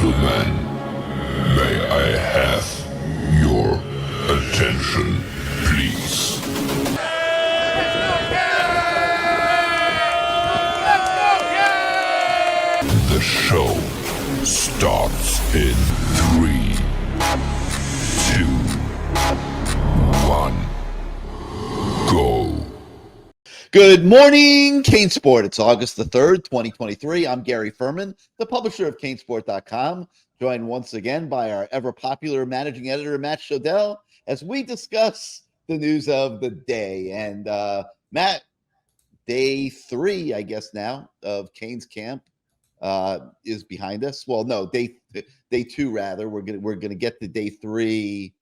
gentlemen, may I have your attention, please? The show starts in 3, 2, 1, go. Good morning, CaneSport. It's August the 3rd, 2023. I'm Gary Ferman, the publisher of CaneSport.com, joined once again by our ever-popular managing editor, Matt Shodell, as we discuss the news of the day. And Matt, day 3, I guess now, of Cane's camp is behind us. Well, no, day 2 rather. We're gonna get to day 3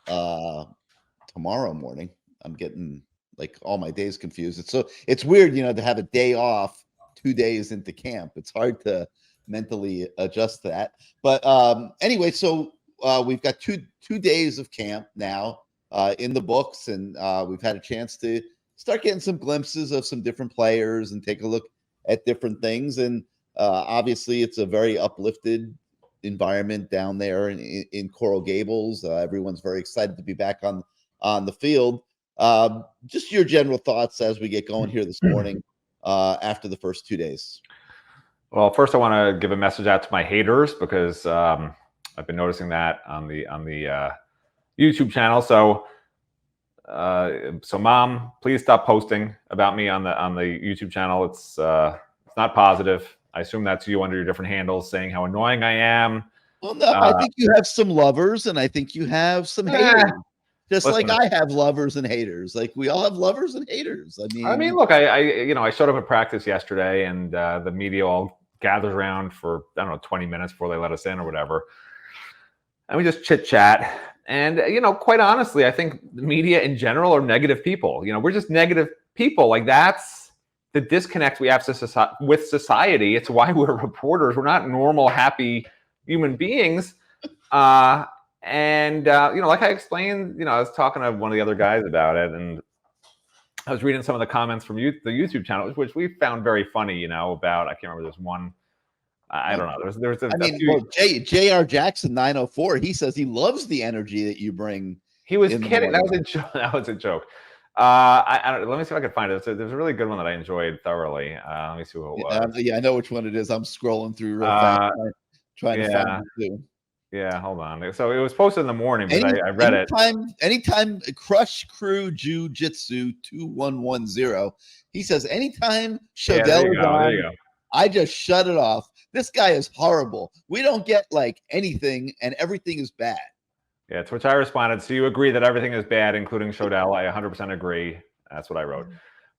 tomorrow morning. I'm getting like all my days confused. It's weird, to have a day off 2 days into camp. It's hard to mentally adjust to that. But anyway, so we've got two days of camp now in the books, and we've had a chance to start getting some glimpses of some different players and take a look at different things. And obviously, it's a very uplifted environment down there in Coral Gables. Everyone's very excited to be back on the field. Just your general thoughts as we get going here this morning after the first 2 days. Well, first I want to give a message out to my haters, because I've been noticing that on the YouTube channel. So Mom, please stop posting about me on the YouTube channel. It's not positive. I assume that's you under your different handles saying how annoying I am. Well, no, I think you have some lovers, and I think you have some haters. Just listen, like I have lovers and haters. Like we all have lovers and haters. I mean, look, I showed up at practice yesterday, and the media all gathers around for, 20 minutes before they let us in or whatever. And we just chit chat. And, quite honestly, I think the media in general are negative people. We're just negative people. Like, that's the disconnect we have with society. It's why we're reporters. We're not normal, happy human beings. And like I explained, I was talking to one of the other guys about it, and I was reading some of the comments from the YouTube channel, which we found very funny, about, I can't remember, there's one, I don't know. There's J.R. Jackson 904, he says he loves the energy that you bring. He was kidding. That was a joke. I don't, let me see if I can find it. There's a really good one that I enjoyed thoroughly. Let me see who it was. Yeah, I know which one it is. I'm scrolling through real fast, trying to find it too. Yeah, hold on. So it was posted in the morning, but I read it. Anytime Crush Crew Jiu-Jitsu 2110, he says, anytime Shodell is on, I just shut it off. This guy is horrible. We don't get like anything, and everything is bad. Yeah, to which I responded, so you agree that everything is bad, including Shodell? I 100% agree. That's what I wrote.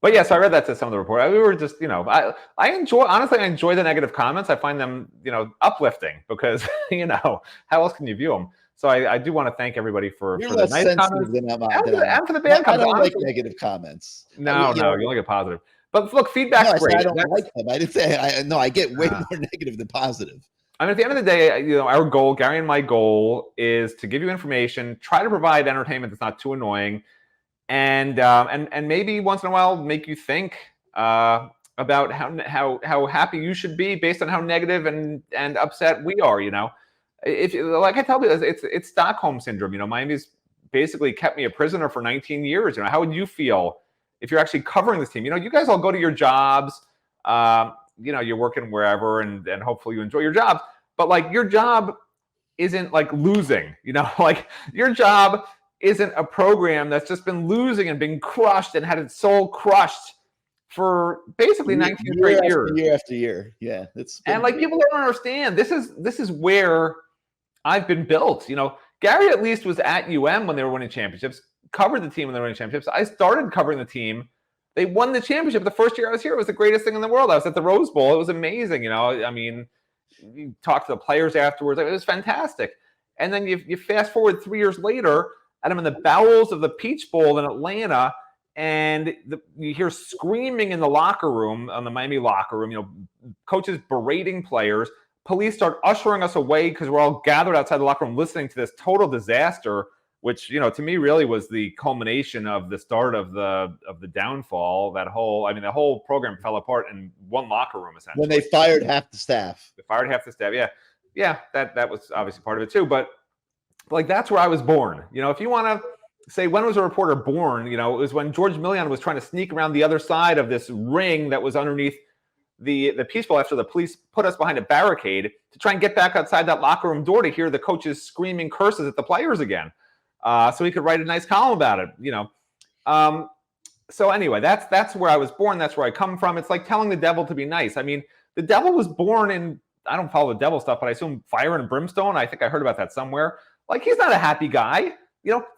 But yes, I read that to some of the report. We were just, I enjoy the negative comments. I find them, uplifting, because, how else can you view them? So I do want to thank everybody for the nice comments and for the bad comments. I don't like negative comments. No, you only get positive. But look, feedback's great. I don't like them. I didn't say I get way more negative than positive. I mean, at the end of the day, our goal, Gary and my goal, is to give you information, try to provide entertainment that's not too annoying, and maybe once in a while make you think about how happy you should be based on how negative and upset we are. If, like I tell you, it's Stockholm syndrome. Miami's basically kept me a prisoner for 19 years. How would you feel if you're actually covering this team? You guys all go to your jobs. You're working wherever, and hopefully you enjoy your jobs. But like, your job isn't like losing. Like, your job isn't a program that's just been losing and being crushed and had its soul crushed for basically 19 straight years. Year after year. Yeah. And like, people don't understand. This is where I've been built. Gary at least was at UM when they were winning championships, covered the team when they were winning championships. I started covering the team. They won the championship the first year I was here. It was the greatest thing in the world. I was at the Rose Bowl. It was amazing. I mean, you talk to the players afterwards. It was fantastic. And then you fast forward 3 years later, and I'm in the bowels of the Peach Bowl in Atlanta, and you hear screaming in the locker room, on the Miami locker room, coaches berating players. Police start ushering us away because we're all gathered outside the locker room listening to this total disaster, which, to me really was the culmination of the start of the downfall. The whole program fell apart in one locker room, essentially. When they fired half the staff. They fired half the staff, yeah. yeah, that was obviously part of it too. But like that's where I was born. If you want to say when was a reporter born, it was when George Million was trying to sneak around the other side of this ring that was underneath the peaceful after the police put us behind a barricade to try and get back outside that locker room door to hear the coaches screaming curses at the players again, so he could write a nice column about it. So anyway, that's where I was born. That's where I come from. It's like telling the devil to be nice. I mean, the devil was born in, I don't follow the devil stuff, but I assume fire and brimstone. I think I heard about that somewhere. Like, he's not a happy guy.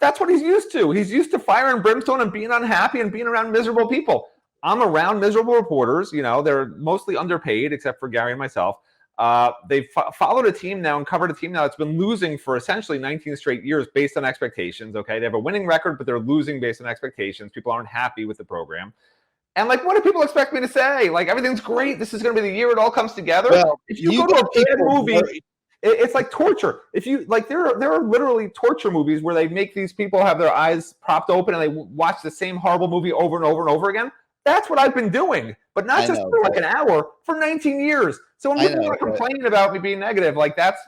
That's what he's used to. He's used to fire and brimstone and being unhappy and being around miserable people. I'm around miserable reporters. They're mostly underpaid, except for Gary and myself. They've followed a team now and covered a team now that's been losing for essentially 19 straight years based on expectations. Okay, they have a winning record, but they're losing based on expectations. People aren't happy with the program. And like, what do people expect me to say? Like, everything's great. This is going to be the year it all comes together. Well, if you go to a bad movie, it's like torture. If you like, there are literally torture movies where they make these people have their eyes propped open and they watch the same horrible movie over and over and over again. That's what I've been doing, but not just for like an hour, for 19 years. So when people are complaining about me being negative, like that's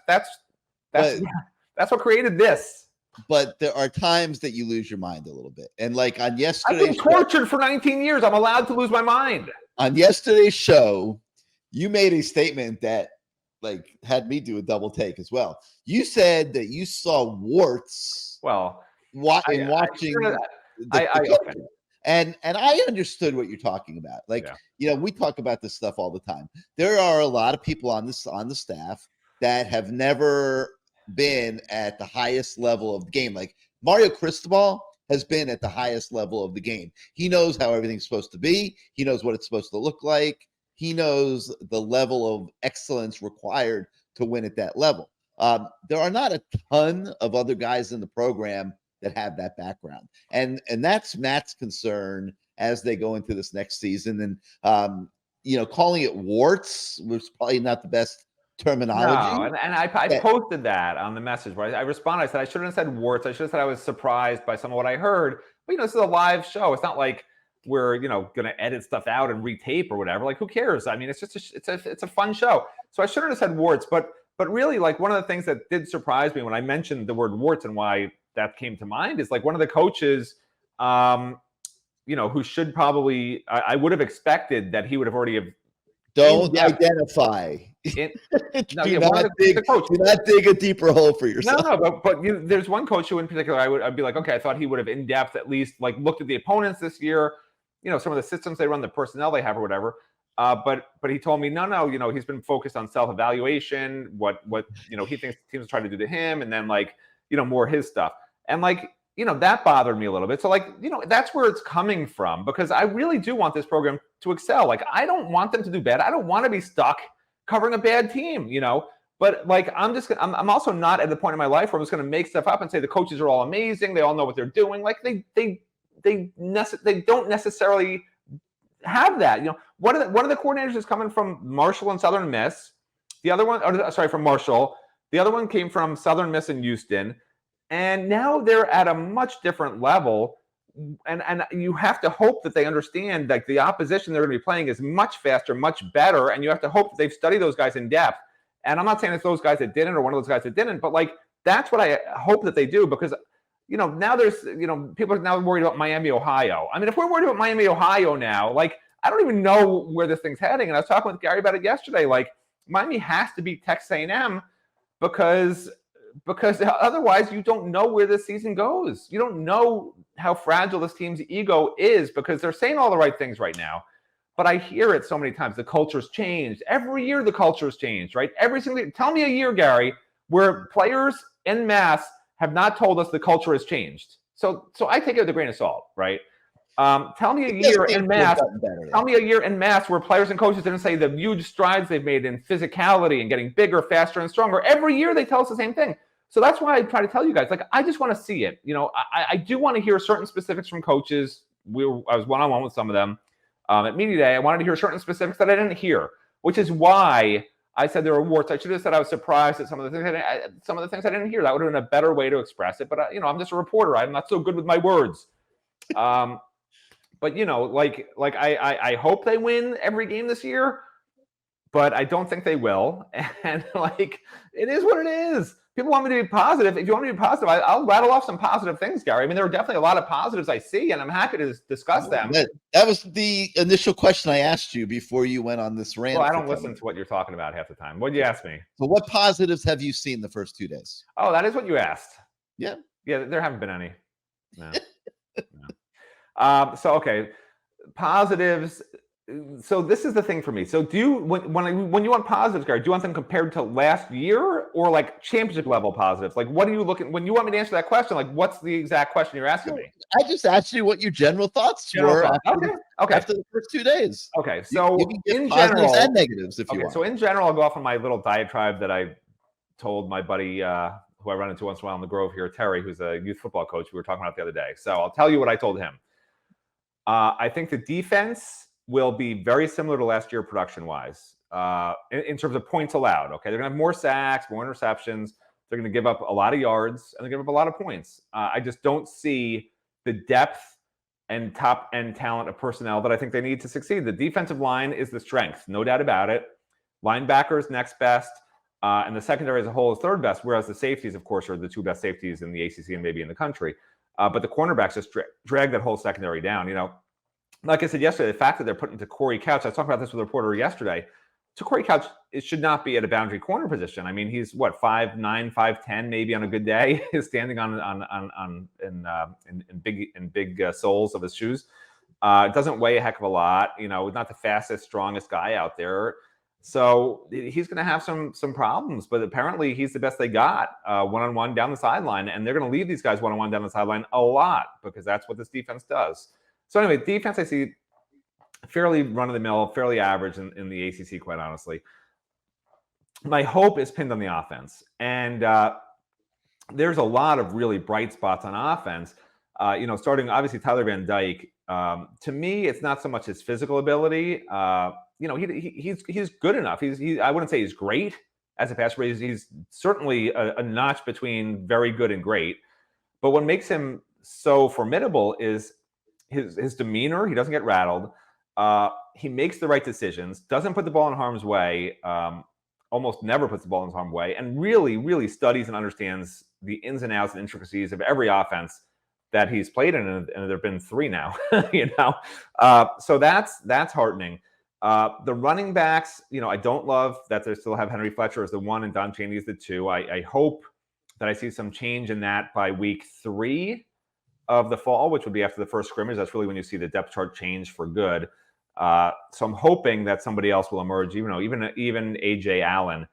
what created this. But there are times that you lose your mind a little bit. And like on yesterday's I've been tortured for 19 years. I'm allowed to lose my mind. On yesterday's show, you made a statement that like had me do a double take as well. You said that you saw warts watching And I understood what you're talking about. Like, we talk about this stuff all the time. There are a lot of people on the staff that have never been at the highest level of the game. Like Mario Cristobal has been at the highest level of the game. He knows how everything's supposed to be. He knows what it's supposed to look like. He knows the level of excellence required to win at that level. There are not a ton of other guys in the program that have that background. And that's Matt's concern as they go into this next season. And, calling it warts was probably not the best terminology. No, and I posted that on the message, right? I responded. I said, I shouldn't have said warts. I should have said I was surprised by some of what I heard. But, this is a live show. It's not like we're, going to edit stuff out and retape or whatever. Like, who cares? I mean, it's just, it's a fun show. So I shouldn't have said warts, but really, like, one of the things that did surprise me when I mentioned the word warts and why that came to mind is like one of the coaches, who should probably, I would have expected that he would have already Don't identify. Do not dig a deeper hole for yourself. No, but there's one coach who in particular I'd be like, okay, I thought he would have in depth at least like looked at the opponents this year, some of the systems they run, the personnel they have or whatever. But he told me no, he's been focused on self-evaluation, what he thinks teams are trying to do to him, and then like more his stuff. And like, that bothered me a little bit. So like, that's where it's coming from, because I really do want this program to excel. Like, I don't want them to do bad. I don't want to be stuck covering a bad team, but like, I'm also not at the point in my life where I'm just going to make stuff up and say the coaches are all amazing. They all know what they're doing. Like they don't necessarily have that. One of the coordinators is coming from Marshall and Southern Miss. The other one, from Marshall. The other one came from Southern Miss in Houston. And now they're at a much different level. And you have to hope that they understand like the opposition they're going to be playing is much faster, much better. And you have to hope that they've studied those guys in depth. And I'm not saying it's those guys that didn't or one of those guys that didn't, but like, that's what I hope that they do, because, now there's, people are now worried about Miami, Ohio. I mean, if we're worried about Miami, Ohio now, like, I don't even know where this thing's heading. And I was talking with Gary about it yesterday. Like, Miami has to beat Texas A&M because otherwise you don't know where this season goes. You don't know how fragile this team's ego is, because they're saying all the right things right now. But I hear it so many times. The culture's changed. Every year the culture's changed, right? Every single year. Tell me a year, Gary, where players en masse have not told us the culture has changed. So I take it with a grain of salt, right? Tell me a year en masse. Tell me a year en masse where players and coaches didn't say the huge strides they've made in physicality and getting bigger, faster, and stronger. Every year they tell us the same thing. So that's why I try to tell you guys, like, I just want to see it. I do want to hear certain specifics from coaches. I was one-on-one with some of them at media day. I wanted to hear certain specifics that I didn't hear, which is why I said there were warts. I should have said I was surprised at some of the things I didn't hear. That would have been a better way to express it. But I'm just a reporter. I'm not so good with my words. But I hope they win every game this year. but I don't think they will. And like, it is what it is. People want me to be positive. If you want me to be positive, I'll rattle off some positive things, Gary. I mean, there are definitely a lot of positives I see, and I'm happy to discuss them. That was the initial question I asked you before you went on this rant. Well, I don't listen to what you're talking about half the time. What did you ask me? So what positives have you seen the first 2 days? Oh, that is what you asked. Yeah. Yeah, there haven't been any. No. No. So, okay. Positives. So this is the thing for me. So do you, when you want positives, Gary, do you want them compared to last year or like championship level positives? Like, what are you looking, when you want me to answer that question, like what's the exact question you're asking me? I just asked you what your general thoughts were after the first 2 days. Okay. So you can give in positives general, and negatives if you want. So in general, I'll go off on my little diatribe that I told my buddy, who I run into once in a while in the Grove here, Terry, who's a youth football coach we were talking about the other day. So I'll tell you what I told him. I think the defense will be very similar to last year production-wise in terms of points allowed. Okay, they're going to have more sacks, more interceptions. They're going to give up a lot of yards, and they're going to give up a lot of points. I just don't see the depth and top-end talent of personnel that I think they need to succeed. The defensive line is the strength, no doubt about it. Linebackers, next best. And the secondary as a whole is third best, whereas the safeties, of course, are the two best safeties in the ACC and maybe in the country. But the cornerbacks just drag that whole secondary down. You know, like I said yesterday, the fact that they're putting to Corey Couch, I was talking about this with a reporter yesterday. To Corey Couch, it should not be at a boundary corner position. I mean, he's what, 5'9", 5'10", maybe on a good day, standing in big soles of his shoes. It doesn't weigh a heck of a lot. You know, not the fastest, strongest guy out there. So he's going to have some problems, but apparently he's the best they got one-on-one down the sideline, and they're going to leave these guys one-on-one down the sideline a lot because that's what this defense does. So anyway, defense I see fairly run-of-the-mill, fairly average in the ACC, quite honestly. My hope is pinned on the offense, and there's a lot of really bright spots on offense. You know, starting obviously Tyler Van Dyke. To me, it's not so much his physical ability. You know, he's good enough. I wouldn't say he's great as a passer, but he's certainly a notch between very good and great. But what makes him so formidable is his demeanor. He doesn't get rattled. He makes the right decisions. Doesn't put the ball in harm's way. Almost never puts the ball in harm's way, and really, really studies and understands the ins and outs and intricacies of every offense that he's played in, and there have been 3 now. You know, so that's heartening. The running backs, you know, I don't love that they still have Henry Fletcher as the 1 and Don Chaney as the 2. I hope that I see some change in that by week 3 of the fall, which would be after the first scrimmage. That's really when you see the depth chart change for good. So I'm hoping that somebody else will emerge, even AJ Allen,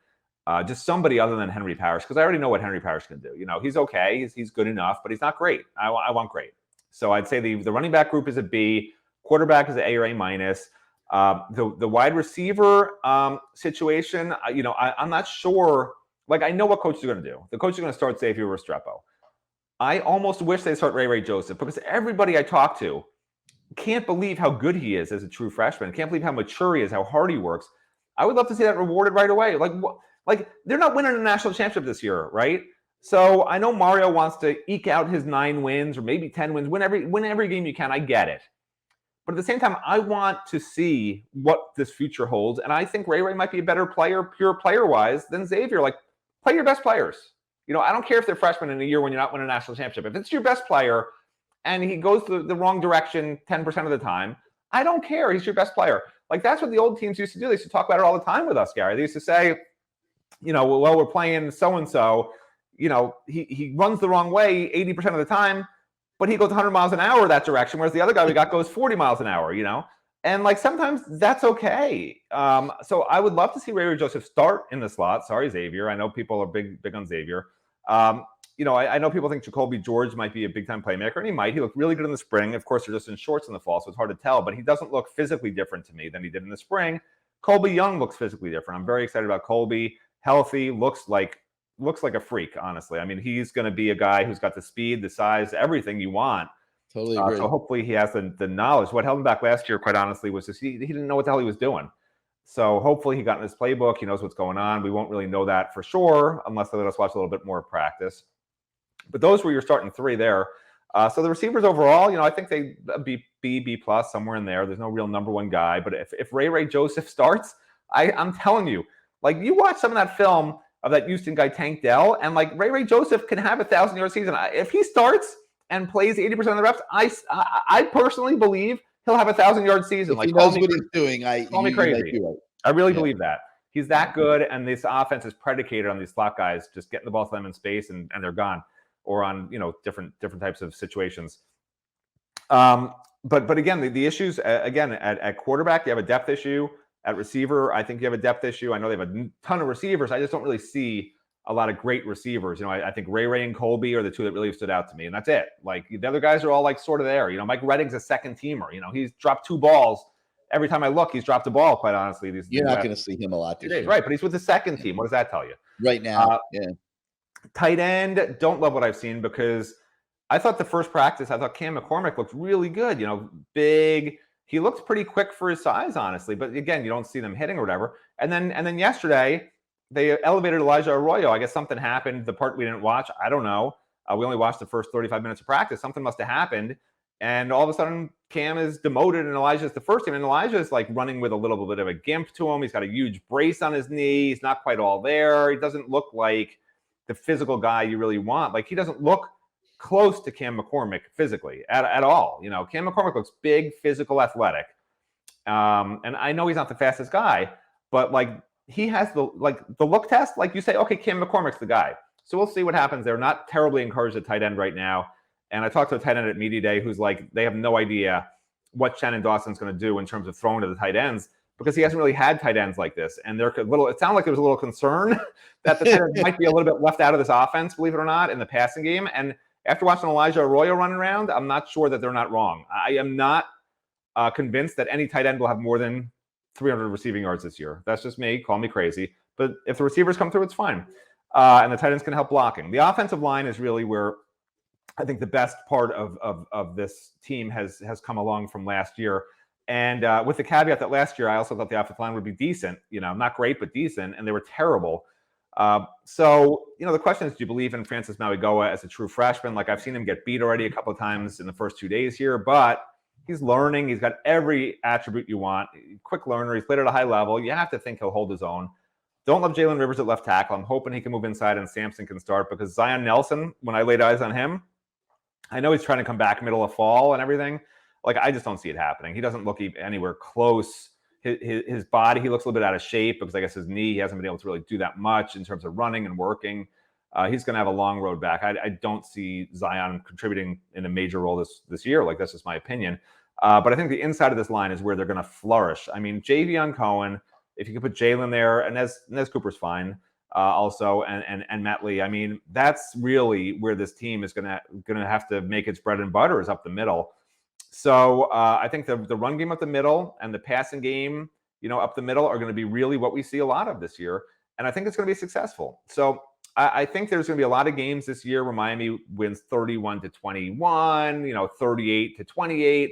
just somebody other than Henry Parrish, because I already know what Henry Parrish can do. You know, he's okay, he's good enough, but he's not great. I want great. So I'd say the running back group is a B, quarterback is an A or A minus. The wide receiver situation, you know, I'm not sure. Like, I know what coach is going to do. The coach is going to start Xavier Restrepo. I almost wish they start Ray Joseph, because everybody I talk to can't believe how good he is as a true freshman. Can't believe how mature he is, how hard he works. I would love to see that rewarded right away. Like they're not winning a national championship this year, right? So I know Mario wants to eke out his 9 wins or maybe 10 wins, win every game you can. I get it. But at the same time, I want to see what this future holds. And I think Ray might be a better player, pure player-wise, than Xavier. Like, play your best players. You know, I don't care if they're freshmen in a year when you're not winning a national championship. If it's your best player and he goes the wrong direction 10% of the time, I don't care. He's your best player. Like, that's what the old teams used to do. They used to talk about it all the time with us, Gary. They used to say, you know, well, we're playing so-and-so. You know, he runs the wrong way 80% of the time, but he goes 100 miles an hour that direction, whereas the other guy we got goes 40 miles an hour, you know? And, like, sometimes that's okay. So I would love to see Ray Joseph start in the slot. Sorry, Xavier. I know people are big on Xavier. You know, I know people think Jacoby George might be a big-time playmaker, and he might. He looked really good in the spring. Of course, they're just in shorts in the fall, so it's hard to tell. But he doesn't look physically different to me than he did in the spring. Colby Young looks physically different. I'm very excited about Colby. Healthy, looks like a freak, honestly. I mean, he's going to be a guy who's got the speed, the size, everything you want. Totally agree. So hopefully he has the knowledge. What held him back last year, quite honestly, was just he didn't know what the hell he was doing. So hopefully he got in his playbook. He knows what's going on. We won't really know that for sure unless they let us watch a little bit more practice. But those were your starting 3 there. So the receivers overall, you know, I think they be B plus, somewhere in there. There's no real number 1 guy. But if Ray Joseph starts, I'm telling you, like you watch some of that film of that Houston guy Tank Dell, and like Ray Joseph can have a 1,000-yard season if he starts and plays 80% of the reps. I personally believe he'll have a 1,000-yard season. If like he knows what he's doing, call me you might crazy. be right. I really believe that. He's that good, and this offense is predicated on these slot guys just getting the ball to them in space and they're gone, or on different types of situations. But again, the issues again at quarterback, you have a depth issue. At receiver, I think you have a depth issue. I know they have a ton of receivers. I just don't really see a lot of great receivers. I think Ray and Colby are the two that really stood out to me, and that's it. Like the other guys are all like sort of there. Mike Redding's a second teamer. He's dropped 2 balls. Every time I look, he's dropped a ball, quite honestly. You're not going to see him a lot this year. Right, but he's with the second team. What does that tell you? Right now, yeah. Tight end, don't love what I've seen because I thought the first practice, I thought Cam McCormick looked really good, big. He looked pretty quick for his size, honestly. But again, you don't see them hitting or whatever. And then yesterday, they elevated Elijah Arroyo. I guess something happened. The part we didn't watch, I don't know. We only watched the first 35 minutes of practice. Something must have happened. And all of a sudden, Cam is demoted and Elijah's the first team. And Elijah's like running with a little bit of a gimp to him. He's got a huge brace on his knee. He's not quite all there. He doesn't look like the physical guy you really want. Like he doesn't look close to Cam McCormick physically at all. Cam McCormick looks big, physical, athletic. And I know he's not the fastest guy, but like he has the look test. Like you say, okay, Cam McCormick's the guy. So we'll see what happens. They're not terribly encouraged at tight end right now. And I talked to a tight end at Media Day who's like, they have no idea what Shannon Dawson's going to do in terms of throwing to the tight ends because he hasn't really had tight ends like this. And it sounded like there was a little concern that the tight end might be a little bit left out of this offense, believe it or not, in the passing game. And after watching Elijah Arroyo running around, I'm not sure that they're not wrong. I am not convinced that any tight end will have more than 300 receiving yards this year. That's just me. Call me crazy. But if the receivers come through, it's fine. And the tight ends can help blocking. The offensive line is really where I think the best part of this team has come along from last year. And with the caveat that last year, I also thought the offensive line would be decent, not great, but decent. And they were terrible. So, the question is, do you believe in Francis Mauigoa as a true freshman? Like I've seen him get beat already a couple of times in the first 2 days here, but he's learning. He's got every attribute you want. Quick learner. He's played at a high level. You have to think he'll hold his own. Don't love Jalen Rivers at left tackle. I'm hoping he can move inside and Sampson can start because Zion Nelson, when I laid eyes on him, I know he's trying to come back middle of fall and everything. Like, I just don't see it happening. He doesn't look anywhere close. His body, he looks a little bit out of shape because I guess his knee, he hasn't been able to really do that much in terms of running and working. He's going to have a long road back. I don't see Zion contributing in a major role this year. Like, that's just my opinion. But I think the inside of this line is where they're going to flourish. I mean, Javion Cohen, if you could put Jalen there, and Nez Cooper's fine also, and Matt Lee. I mean, that's really where this team is going to have to make its bread and butter is up the middle. So I think the run game up the middle and the passing game, up the middle are going to be really what we see a lot of this year. And I think it's going to be successful. So I think there's going to be a lot of games this year where Miami wins 31-21, 38-28.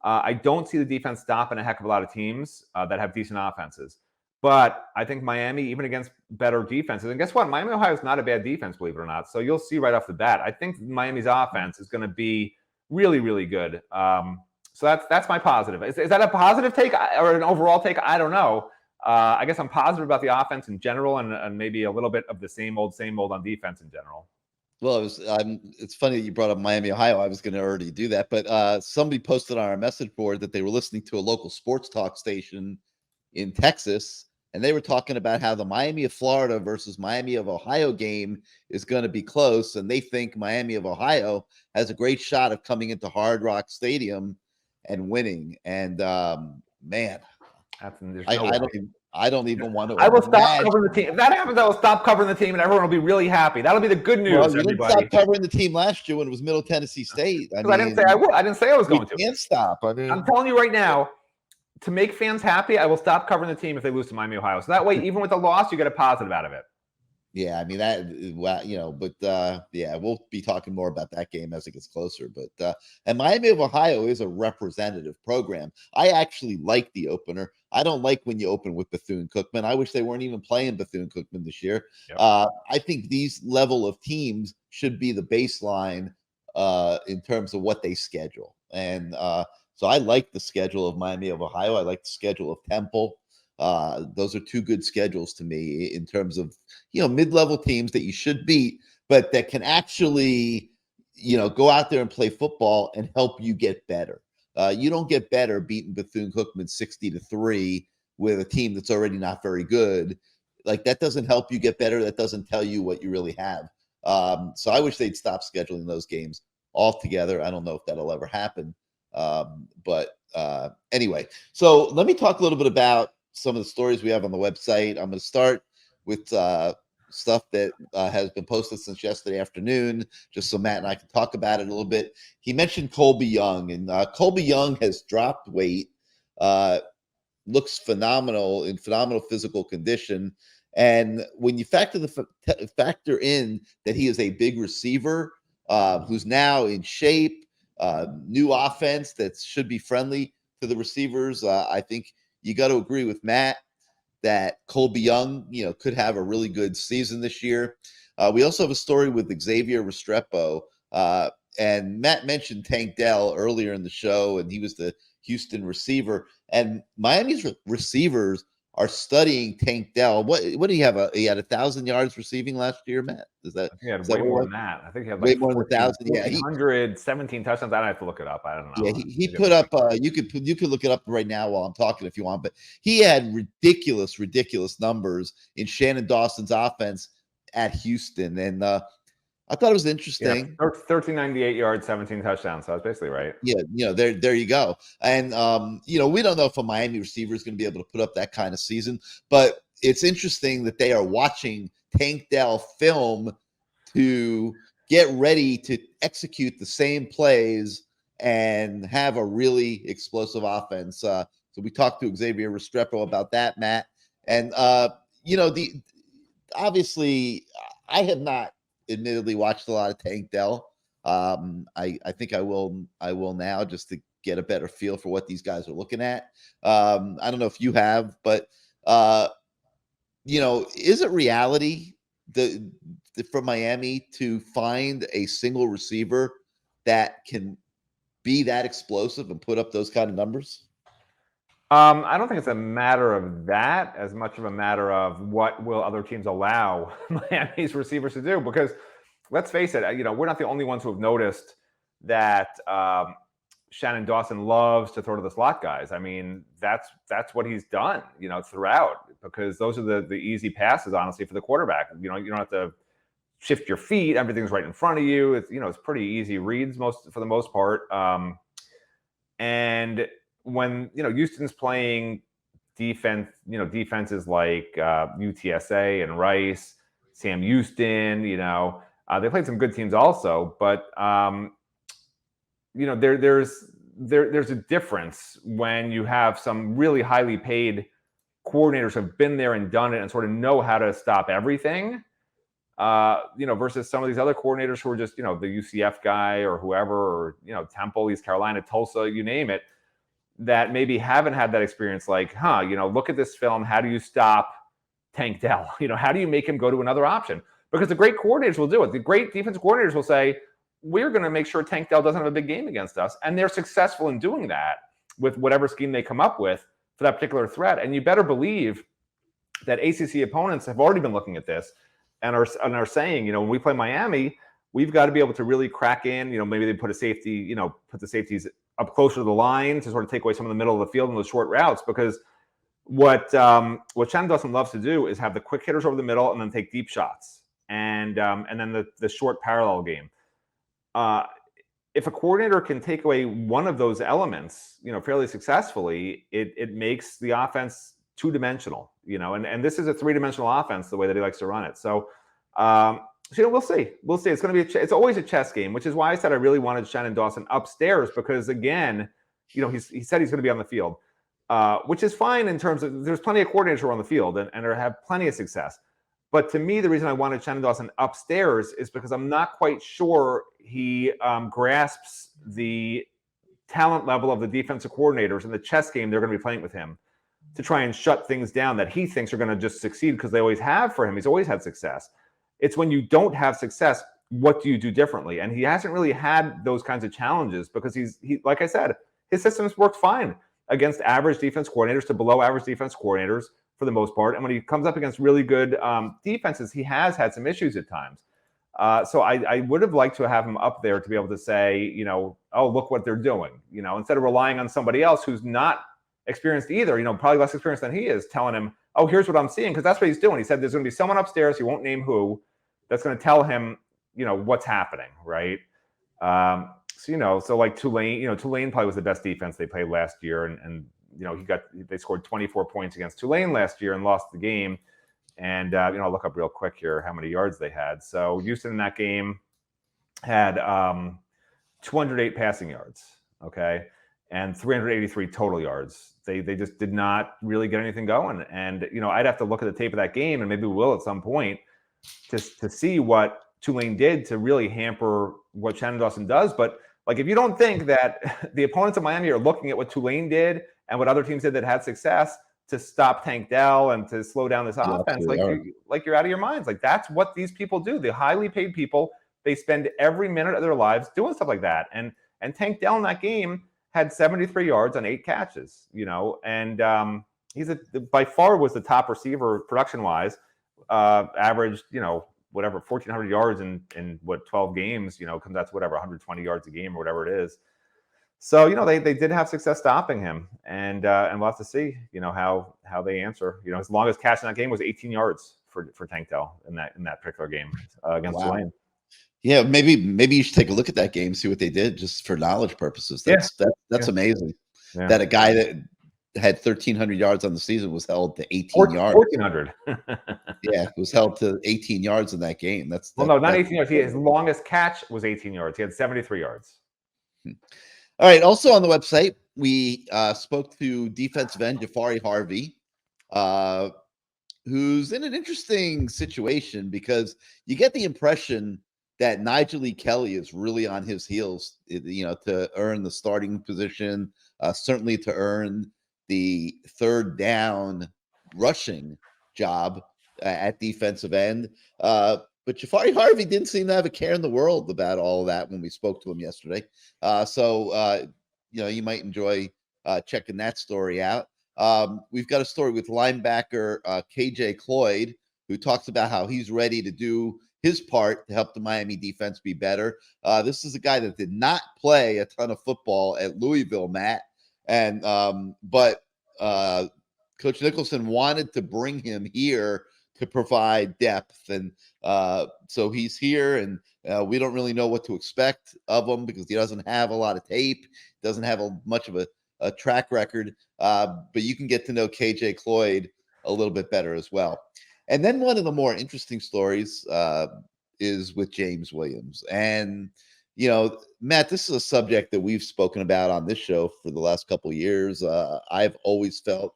I don't see the defense stopping a heck of a lot of teams that have decent offenses. But I think Miami, even against better defenses, and guess what? Miami, Ohio is not a bad defense, believe it or not. So you'll see right off the bat. I think Miami's offense is going to be really, really good. So that's my positive. Is that a positive take or an overall take? I don't know. I guess I'm positive about the offense in general and maybe a little bit of the same old on defense in general. Well, it's funny that you brought up Miami, Ohio. I was going to already do that, but somebody posted on our message board that they were listening to a local sports talk station in Texas, and they were talking about how the Miami of Florida versus Miami of Ohio game is going to be close, and they think Miami of Ohio has a great shot of coming into Hard Rock Stadium and winning. And man, I don't even want to. I will stop covering the team. If that happens, I will stop covering the team, and everyone will be really happy. That'll be the good news. Well, you didn't stop covering the team last year when it was Middle Tennessee State. I didn't say I would. I didn't say I was going to. You can't stop. I'm telling you right now, to make fans happy, I will stop covering the team if they lose to Miami, Ohio. So that way, even with the loss, you get a positive out of it. Yeah, I mean yeah, we'll be talking more about that game as it gets closer. But and Miami of Ohio is a representative program. I actually like the opener. I don't like when you open with Bethune-Cookman. I wish they weren't even playing Bethune-Cookman this year. Yep. I think these level of teams should be the baseline in terms of what they schedule. And so I like the schedule of Miami of Ohio. I like the schedule of Temple. Those are two good schedules to me in terms of, mid-level teams that you should beat, but that can actually, go out there and play football and help you get better. You don't get better beating Bethune-Cookman 60-3 with a team that's already not very good. Like, that doesn't help you get better. That doesn't tell you what you really have. So I wish they'd stop scheduling those games altogether. I don't know if that'll ever happen. But anyway, so let me talk a little bit about some of the stories we have on the website. I'm going to start with stuff that has been posted since yesterday afternoon, just so Matt and I can talk about it a little bit. He mentioned Colby Young, and Colby Young has dropped weight, looks phenomenal, in phenomenal physical condition. And when you factor in that he is a big receiver who's now in shape, new offense that should be friendly to the receivers, I think you got to agree with Matt that Colby Young, could have a really good season this year. We also have a story with Xavier Restrepo, and Matt mentioned Tank Dell earlier in the show, and he was the Houston receiver. And Miami's receivers are studying Tank Dell. What did he have? He had 1,000 yards receiving last year, Matt? I think he had way more than that. I think he had way like more than 1,000. Yeah, 117 touchdowns. I don't have to look it up. I don't know. Yeah, he put up. You could look it up right now while I'm talking if you want. But he had ridiculous numbers in Shannon Dawson's offense at Houston, and I thought it was interesting. 1,398 yards, 17 touchdowns. So I was basically right. Yeah, there you go. And we don't know if a Miami receiver is going to be able to put up that kind of season, but it's interesting that they are watching Tank Dell film to get ready to execute the same plays and have a really explosive offense. So we talked to Xavier Restrepo about that, Matt. And obviously I have not admittedly watched a lot of Tank Dell. I think I will now, just to get a better feel for what these guys are looking at. I don't know if you have, but is it reality for Miami to find a single receiver that can be that explosive and put up those kind of numbers? I don't think it's a matter of that as much of a matter of what will other teams allow Miami's receivers to do. Because let's face it, we're not the only ones who have noticed that Shannon Dawson loves to throw to the slot guys. I mean, that's what he's done, throughout, because those are the easy passes, honestly, for the quarterback. You don't have to shift your feet. Everything's right in front of you. It's, it's pretty easy reads for the most part. And when, Houston's playing defense, defenses like UTSA and Rice, Sam Houston, they played some good teams also, but there's a difference when you have some really highly paid coordinators who have been there and done it and sort of know how to stop everything, versus some of these other coordinators who are just, the UCF guy or whoever, or, Temple, East Carolina, Tulsa, you name it, that maybe haven't had that experience. Like, look at this film. How do you stop Tank Dell? How do you make him go to another option? Because the great coordinators will do it. The great defensive coordinators will say, we're going to make sure Tank Dell doesn't have a big game against us. And they're successful in doing that with whatever scheme they come up with for that particular threat. And you better believe that ACC opponents have already been looking at this and are saying, when we play Miami, we've got to be able to really crack in. Maybe they put a safety, put the safeties up closer to the line to sort of take away some of the middle of the field in those short routes. Because what Shannon Dawson loves to do is have the quick hitters over the middle and then take deep shots, and then the short parallel game. If a coordinator can take away one of those elements, fairly successfully, it makes the offense two-dimensional, and this is a three-dimensional offense the way that he likes to run it. So, we'll see. It's going to be it's always a chess game, which is why I said I really wanted Shannon Dawson upstairs, because again, he said he's going to be on the field, which is fine in terms of there's plenty of coordinators who are on the field and have plenty of success. But to me, the reason I wanted Shannon Dawson upstairs is because I'm not quite sure he grasps the talent level of the defensive coordinators and the chess game they're going to be playing with him to try and shut things down that he thinks are going to just succeed, because they always have for him. He's always had success. It's when you don't have success, what do you do differently? And he hasn't really had those kinds of challenges because he like I said, his system's worked fine. against average defense coordinators to below average defense coordinators for the most part. And when he comes up against really good defenses, he has had some issues at times. So I would have liked to have him up there to be able to say, oh, look what they're doing, instead of relying on somebody else who's not experienced either, probably less experienced than he is, telling him, oh, here's what I'm seeing. Because that's what he's doing. He said there's going to be someone upstairs, he won't name who, that's going to tell him, what's happening, right? So like Tulane, Tulane probably was the best defense they played last year. And they scored 24 points against Tulane last year and lost the game. And, I'll look up real quick here how many yards they had. So Houston in that game had 208 passing yards, okay, and 383 total yards. They just did not really get anything going. And, I'd have to look at the tape of that game, and maybe we will at some point, to see what Tulane did to really hamper what Shannon Dawson does. But, like, if you don't think that the opponents of Miami are looking at what Tulane did and what other teams did that had success to stop Tank Dell and to slow down this offense, you're out of your minds. Like, that's what these people do. The highly paid people, they spend every minute of their lives doing stuff like that. And Tank Dell in that game had 73 yards on 8 catches, and he's by far was the top receiver production-wise, averaged, 1,400 yards in 12 games, comes out to 120 yards a game or whatever it is. So, they did have success stopping him, and we'll have to see, how they answer. His longest catch in that game was 18 yards for Tank Dell in that particular game against Tulane. Yeah, maybe you should take a look at that game, see what they did, just for knowledge purposes. That's amazing. Yeah. That a guy that had 1,300 yards on the season was held to 18 yards. 1,400. Yeah, was held to 18 yards in that game. Not 18 yards. His longest catch was 18 yards. He had 73 yards. All right. Also on the website, we spoke to defensive end Jafari Harvey, who's in an interesting situation because you get the impression that Nigel Lee Kelly is really on his heels, to earn the starting position, certainly to earn the third down rushing job at defensive end. But Jafari Harvey didn't seem to have a care in the world about all of that when we spoke to him yesterday. So you might enjoy checking that story out. We've got a story with linebacker KJ Cloyd, who talks about how he's ready to do his part to help the Miami defense be better. This is a guy that did not play a ton of football at Louisville, Matt. And but Coach Nicholson wanted to bring him here to provide depth. And so he's here, and we don't really know what to expect of him because he doesn't have a lot of tape, doesn't have much of a track record. But you can get to know KJ Cloyd a little bit better as well. And then one of the more interesting stories is with James Williams. And, Matt, this is a subject that we've spoken about on this show for the last couple of years. I've always felt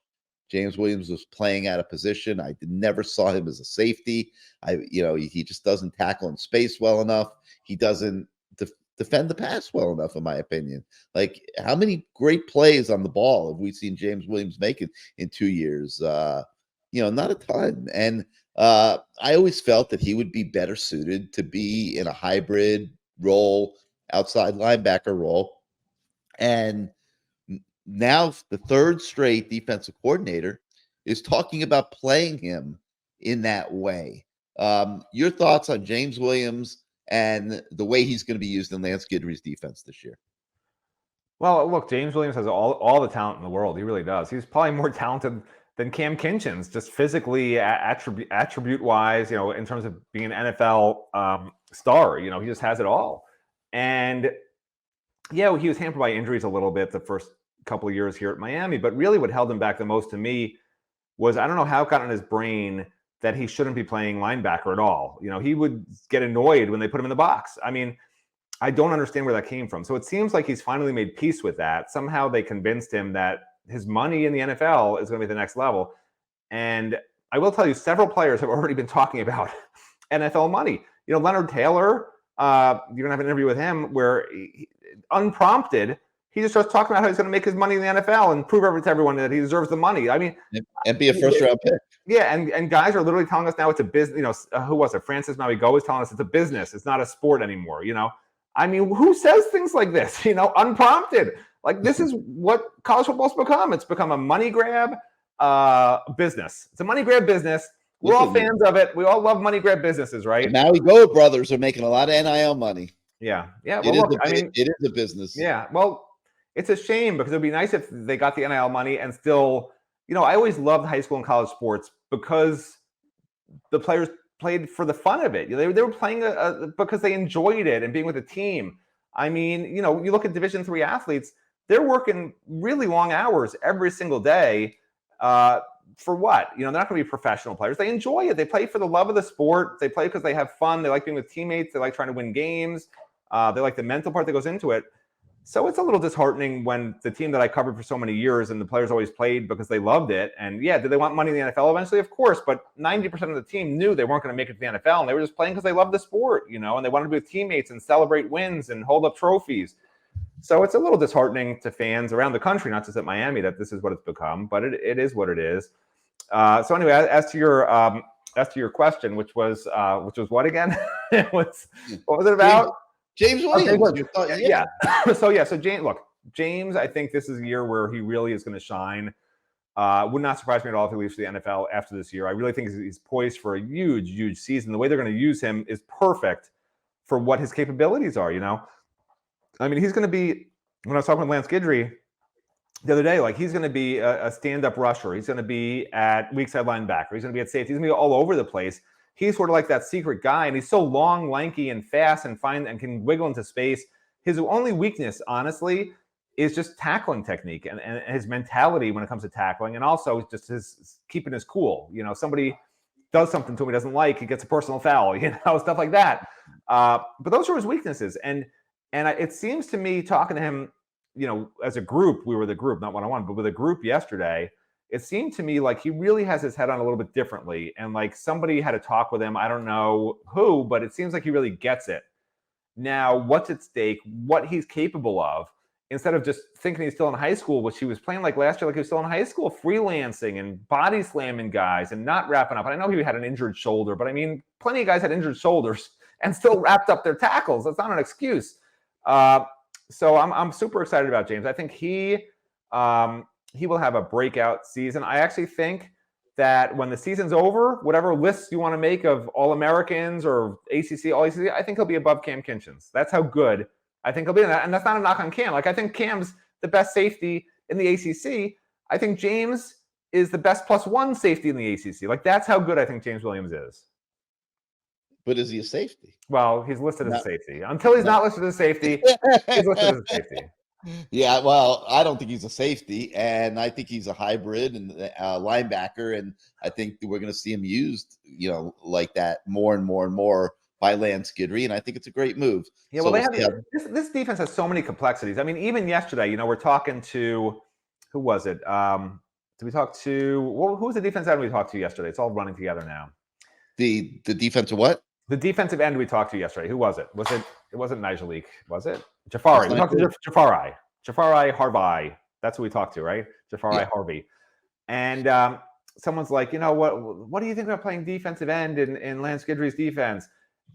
James Williams was playing out of position. I never saw him as a safety. He just doesn't tackle in space well enough. He doesn't defend the pass well enough, in my opinion. Like, how many great plays on the ball have we seen James Williams make in 2 years? Not a ton. And I always felt that he would be better suited to be in a hybrid role, outside linebacker role. And now the third straight defensive coordinator is talking about playing him in that way. Your thoughts on James Williams and the way he's going to be used in Lance Guidry's defense this year? Well, look, James Williams has all the talent in the world. He really does. He's probably more talented than Cam Kinchins, just physically, attribute-wise, in terms of being an NFL star. He just has it all. And, yeah, he was hampered by injuries a little bit the first couple of years here at Miami. But really what held him back the most to me was, I don't know how it got in his brain that he shouldn't be playing linebacker at all. He would get annoyed when they put him in the box. I mean, I don't understand where that came from. So it seems like he's finally made peace with that. Somehow they convinced him that his money in the NFL is going to be the next level. And I will tell you, several players have already been talking about NFL money. Leonard Taylor, you're going to have an interview with him where unprompted, he just starts talking about how he's going to make his money in the NFL and prove to everyone that he deserves the money. I mean, and be a first-round pick. Yeah, and guys are literally telling us now it's a business. Who was it? Francis Mauigo is telling us it's a business. It's not a sport anymore. I mean, who says things like this? Unprompted. Like, this is what college football's become. It's become a money grab business. It's a money grab business. We're all fans of it. We all love money grab businesses, right? And now we go brothers are making a lot of NIL money. Yeah. Well, look, it is a business. Yeah. Well, it's a shame because it'd be nice if they got the NIL money and still, I always loved high school and college sports because the players played for the fun of it. They were playing because they enjoyed it and being with a team. I mean, you look at Division III athletes, they're working really long hours every single day. For what? They're not going to be professional players. They enjoy it. They play for the love of the sport. They play because they have fun. They like being with teammates. They like trying to win games. They like the mental part that goes into it. So it's a little disheartening when the team that I covered for so many years and the players always played because they loved it. And yeah, did they want money in the NFL eventually? Of course. But 90% of the team knew they weren't going to make it to the NFL. And they were just playing because they loved the sport, and they wanted to be with teammates and celebrate wins and hold up trophies. So it's a little disheartening to fans around the country, not just at Miami, that this is what it's become, but it is what it is. So anyway, as to your question, which was what again? What was it about? James Williams. Okay, yeah. So James, I think this is a year where he really is going to shine. Would not surprise me at all if he leaves for the NFL after this year. I really think he's poised for a huge, huge season. The way they're going to use him is perfect for what his capabilities are, I mean, he's going to be, when I was talking with Lance Guidry the other day, like he's going to be a stand-up rusher. He's going to be at weak side linebacker. He's going to be at safety. He's going to be all over the place. He's sort of like that secret guy, and he's so long, lanky, and fast and fine and can wiggle into space. His only weakness, honestly, is just tackling technique and his mentality when it comes to tackling, and also just his keeping his cool. Somebody does something to him he doesn't like, he gets a personal foul, stuff like that. But those are his weaknesses. And it seems to me, talking to him, as a group, we were the group, not one-on-one, but with a group yesterday, it seemed to me like he really has his head on a little bit differently. And like somebody had a talk with him, I don't know who, but it seems like he really gets it. Now, what's at stake, what he's capable of, instead of just thinking he's still in high school, which he was playing like last year, like he was still in high school, freelancing and body slamming guys and not wrapping up. And I know he had an injured shoulder, but I mean, plenty of guys had injured shoulders and still wrapped up their tackles. That's not an excuse. So I'm super excited about James. I think he will have a breakout season. I actually think that when the season's over, whatever lists you want to make of All-Americans or ACC, All-ACC, I think he'll be above Cam Kinchens. That's how good I think he'll be. And that's not a knock on Cam. Like, I think Cam's the best safety in the ACC. I think James is the best +1 safety in the ACC. Like, that's how good I think James Williams is. But is he a safety? Well, he's listed as a safety. Until he's not listed as a safety, he's listed as a safety. Yeah, well, I don't think he's a safety, and I think he's a hybrid and linebacker, and I think we're going to see him used, like that more and more and more by Lance Guidry, and I think it's a great move. Yeah, well, this defense has so many complexities. I mean, even yesterday, we're talking to, who was it? Did we talk to, who was the defensive end we talked to yesterday? It's all running together now. The defensive what? The defensive end we talked to yesterday. Who was it? It wasn't Nigel, was it? Jafari. We talked to Jafari. Jafari Harvey. That's who we talked to, right? Jafari Harvey. And someone's like, what do you think about playing defensive end in Lance Guidry's defense?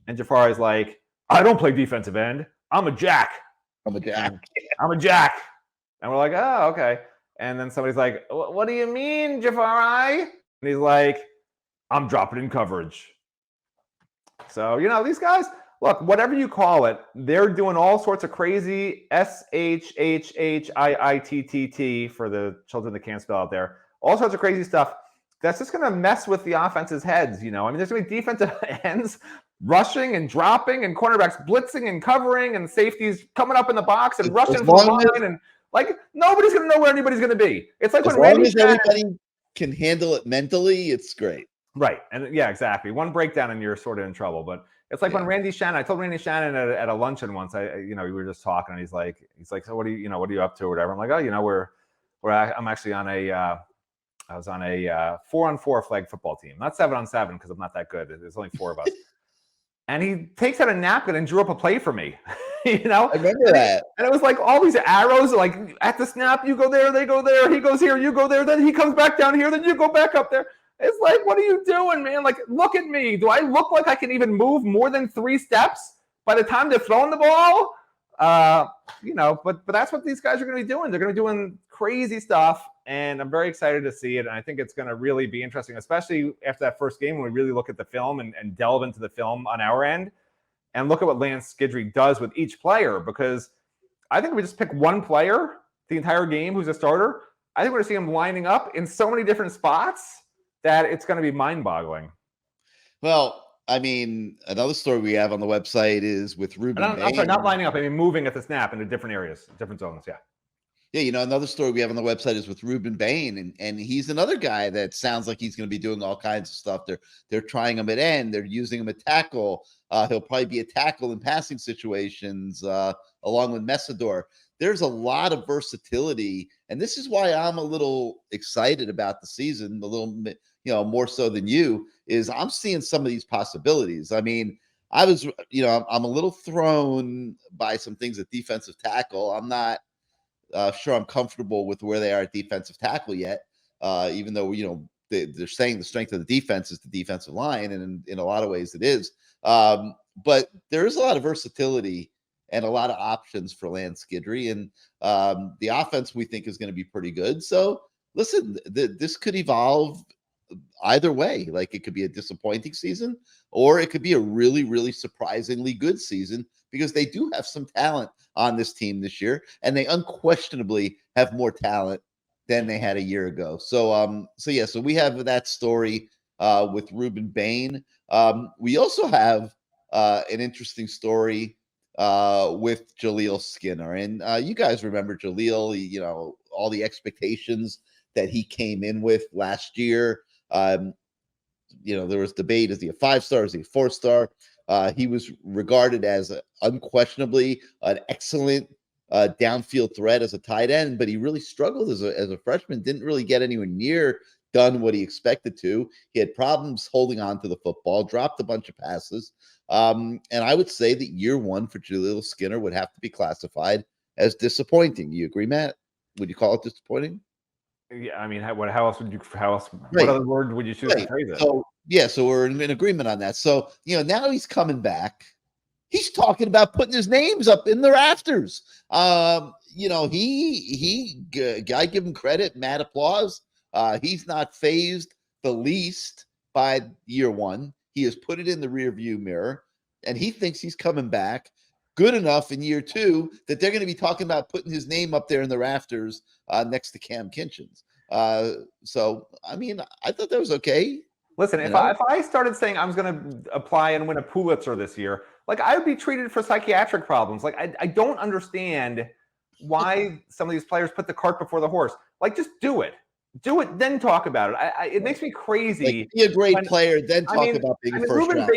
And Jafari's like, I don't play defensive end. I'm a jack. I'm a jack. And we're like, oh, okay. And then somebody's like, what do you mean, Jafari? And he's like, I'm dropping in coverage. So, these guys, look, whatever you call it, they're doing all sorts of crazy SHHHIITTT for the children that can't spell out there. All sorts of crazy stuff that's just going to mess with the offense's heads, I mean, there's going to be defensive ends rushing and dropping and cornerbacks blitzing and covering and safeties coming up in the box and rushing from the line. And, like, nobody's going to know where anybody's going to be. It's like when Randy Shannon, everybody can handle it mentally, it's great. Right. And yeah, exactly. One breakdown and you're sort of in trouble. But it's like when Randy Shannon, I told Randy Shannon at a luncheon once, we were just talking and he's like, so what are you up to or whatever? I'm like, oh, I'm actually on I was on a 4-on-4 flag football team, not 7-on-7 because I'm not that good. There's only 4 of us. And he takes out a napkin and drew up a play for me. I remember that. And it was like all these arrows, like at the snap, you go there, they go there, he goes here, you go there, then he comes back down here, then you go back up there. It's like, what are you doing, man? Like, look at me. Do I look like I can even move more than 3 steps by the time they're throwing the ball? But that's what these guys are going to be doing. They're going to be doing crazy stuff, and I'm very excited to see it. And I think it's going to really be interesting, especially after that first game when we really look at the film and delve into the film on our end and look at what Lance Skidry does with each player. Because I think if we just pick one player the entire game who's a starter, I think we're going to see him lining up in so many different spots that it's going to be mind-boggling. Well, I mean, another story we have on the website is with Ruben. I'm sorry, not lining up. I mean, moving at the snap into different areas, different zones. Yeah. Yeah, another story we have on the website is with Ruben Bain, and he's another guy that sounds like he's going to be doing all kinds of stuff. They're trying him at end. They're using him at tackle. He'll probably be a tackle in passing situations along with Messidor. There's a lot of versatility, and this is why I'm a little excited about the season, a little bit, more so than you, is I'm seeing some of these possibilities. I mean, I'm a little thrown by some things at defensive tackle. I'm not sure I'm comfortable with where they are at defensive tackle yet, even though, they're saying the strength of the defense is the defensive line, and in a lot of ways it is. But there is a lot of versatility and a lot of options for Lance Skidry, and the offense we think is going to be pretty good. So listen, this could evolve either way. Like, it could be a disappointing season, or it could be a really, really surprisingly good season, because they do have some talent on this team this year, and they unquestionably have more talent than they had a year ago. So we have that story with Ruben Bain. We also have an interesting story with Jaleel Skinner, and you guys remember Jaleel, all the expectations that he came in with last year. There was debate: is he a 5-star? Is he a 4-star? He was regarded as unquestionably an excellent downfield threat as a tight end, but he really struggled as a freshman. Didn't really get anywhere near done what he expected to. He had problems holding on to the football, dropped a bunch of passes. And I would say that year one for Jaleel Skinner would have to be classified as disappointing. Do you agree, Matt? Would you call it disappointing? Yeah, I mean, how else would you? Right. What other word would you choose to phrase it? So we're in agreement on that. So now he's coming back. He's talking about putting his names up in the rafters. I give him credit, mad applause. He's not fazed the least by year one. He has put it in the rearview mirror, and he thinks he's coming back good enough in year two that they're going to be talking about putting his name up there in the rafters next to Cam Kinchins. So, I mean, I thought that was okay. Listen, if I started saying I was going to apply and win a Pulitzer this year, like, I would be treated for psychiatric problems. Like, I don't understand why some of these players put the cart before the horse. Like, just do it. Do it, then talk about it. It makes me crazy. Like, be a great player, then talk about being first round.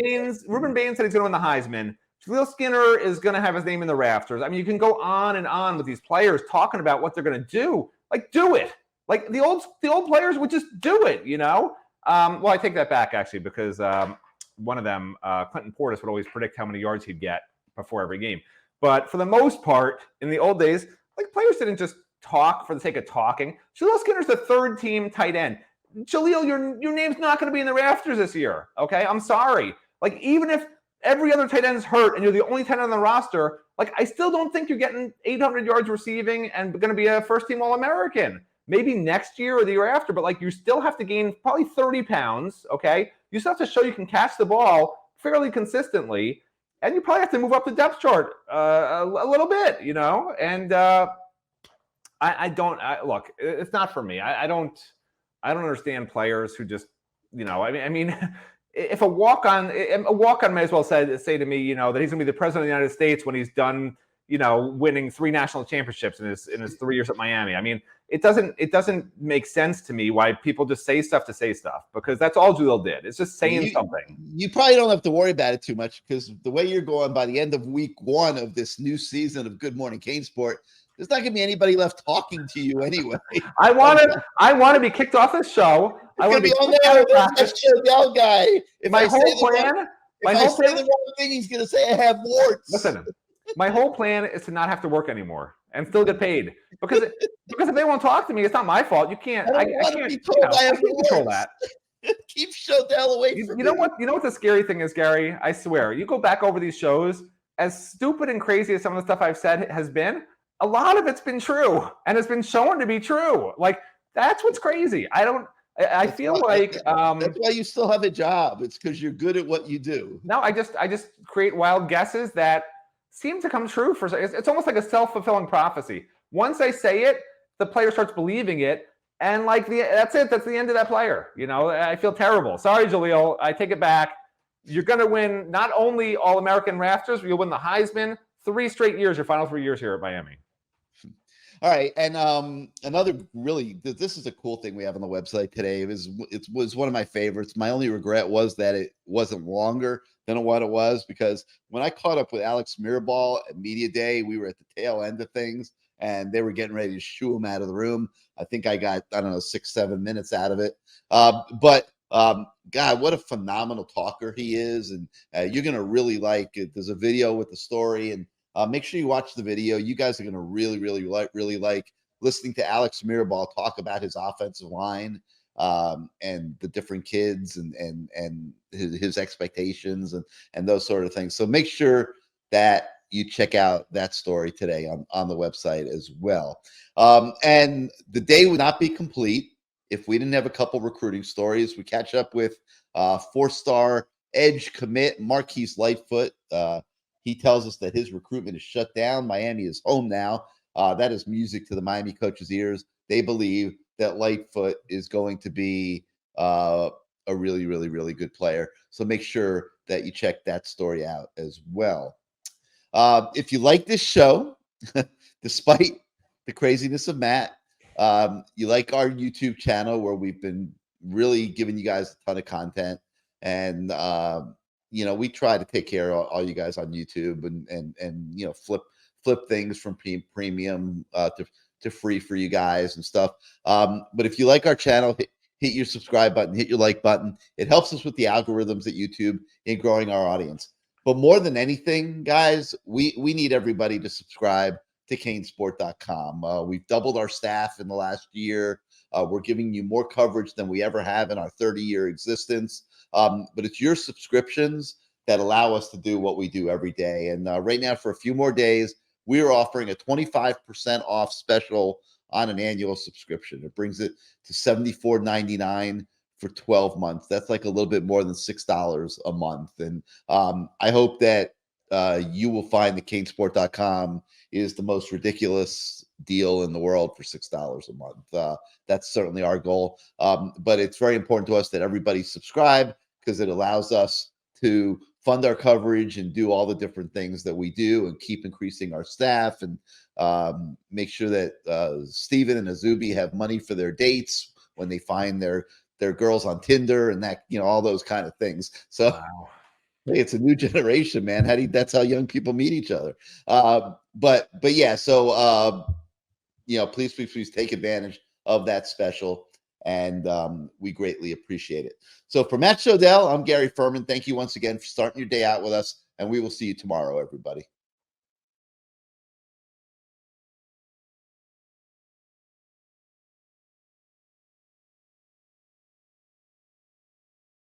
Ruben Bain said he's going to win the Heisman. Jaleel Skinner is going to have his name in the rafters. I mean, you can go on and on with these players talking about what they're going to do. Like, do it. Like, the old players would just do it, Well, I take that back, actually, because one of them, Clinton Portis, would always predict how many yards he'd get before every game. But for the most part, in the old days, like, players didn't just talk for the sake of talking. Jaleel Skinner's the third-team tight end. Jaleel, your name's not going to be in the rafters this year, okay? I'm sorry. Like, even if every other tight end's hurt and you're the only tight end on the roster, like, I still don't think you're getting 800 yards receiving and going to be a first-team All-American. Maybe next year or the year after, but, like, you still have to gain probably 30 pounds, okay? You still have to show you can catch the ball fairly consistently, and you probably have to move up the depth chart a little bit, And look, it's not for me. I don't understand players who just, I mean, if a walk-on may as well say to me, that he's going to be the president of the United States when he's done, winning 3 national championships in his 3 years at Miami. I mean, it doesn't make sense to me why people just say stuff to say stuff, because that's all Jaleel did. It's just saying something. You probably don't have to worry about it too much, because the way you're going, by the end of week 1 of this new season of Good Morning CaneSport, there's not going to be anybody left talking to you anyway. I want to be kicked off this show. I want to be Shodell guy. My whole plan. If I say the wrong thing, he's going to say I have warts. Listen, my whole plan is to not have to work anymore and still get paid, because if they won't talk to me, it's not my fault. You can't. I can't control that. Keep Shodell away from me. You know what the scary thing is, Gary? I swear, you go back over these shows as stupid and crazy as some of the stuff I've said has been, a lot of it's been true and it's been shown to be true. Like, that's what's crazy. I feel like that's why you still have a job. It's because you're good at what you do. no, I just create wild guesses that seem to come true. It's almost like a self-fulfilling prophecy. Once I say it, the player starts believing it, and like that's it. That's the end of that player. You know, I feel terrible. Sorry, Jaleel. I take it back. You're going to win not only All-American rafters, but you'll win the Heisman 3 straight years. Your final 3 years here at Miami. All right, and another this is a cool thing we have on the website today. It was one of my favorites. My only regret was that it wasn't longer than what it was, because when I caught up with Alex Mirabal at Media Day, we were at the tail end of things, and they were getting ready to shoo him out of the room. I think I got 6-7 minutes out of it, but God, what a phenomenal talker he is, and you're gonna really like it. There's a video with the story, and make sure you watch the video. You guys are going to really like listening to Alex Mirabal talk about his offensive line and the different kids and his expectations and those sort of things. So make sure that you check out that story today on the website as well. And the day would not be complete if we didn't have a couple recruiting stories. We catch up with 4-star edge commit Marquise Lightfoot. He tells us that his recruitment is shut down. Miami is home now. That is music to the Miami coaches' ears. They believe that Lightfoot is going to be a really good player. So make sure that you check that story out as well. If you like this show, despite the craziness of Matt, you like our YouTube channel where we've been really giving you guys a ton of content, and we try to take care of all you guys on YouTube and flip things from premium to free for you guys and stuff. But if you like our channel, hit your subscribe button, hit your like button. It helps us with the algorithms at YouTube in growing our audience. But more than anything, guys, we need everybody to subscribe to CaneSport.com. We've doubled our staff in the last year. We're giving you more coverage than we ever have in our 30-year existence. But it's your subscriptions that allow us to do what we do every day. And right now, for a few more days, we are offering a 25% off special on an annual subscription. It brings it to $74.99 for 12 months. That's like a little bit more than $6 a month. And I hope that you will find that CaneSport.com is the most ridiculous deal in the world for $6 a month. That's certainly our goal. But it's very important to us that everybody subscribe, because it allows us to fund our coverage and do all the different things that we do and keep increasing our staff and make sure that Steven and Azubi have money for their dates when they find their girls on Tinder and that, all those kind of things. So wow. Hey, it's a new generation, man. That's how young people meet each other. But yeah, so please take advantage of that special, and we greatly appreciate it. So for Matt Shodell, I'm Gary Ferman. Thank you once again for starting your day out with us, and we will see you tomorrow, everybody.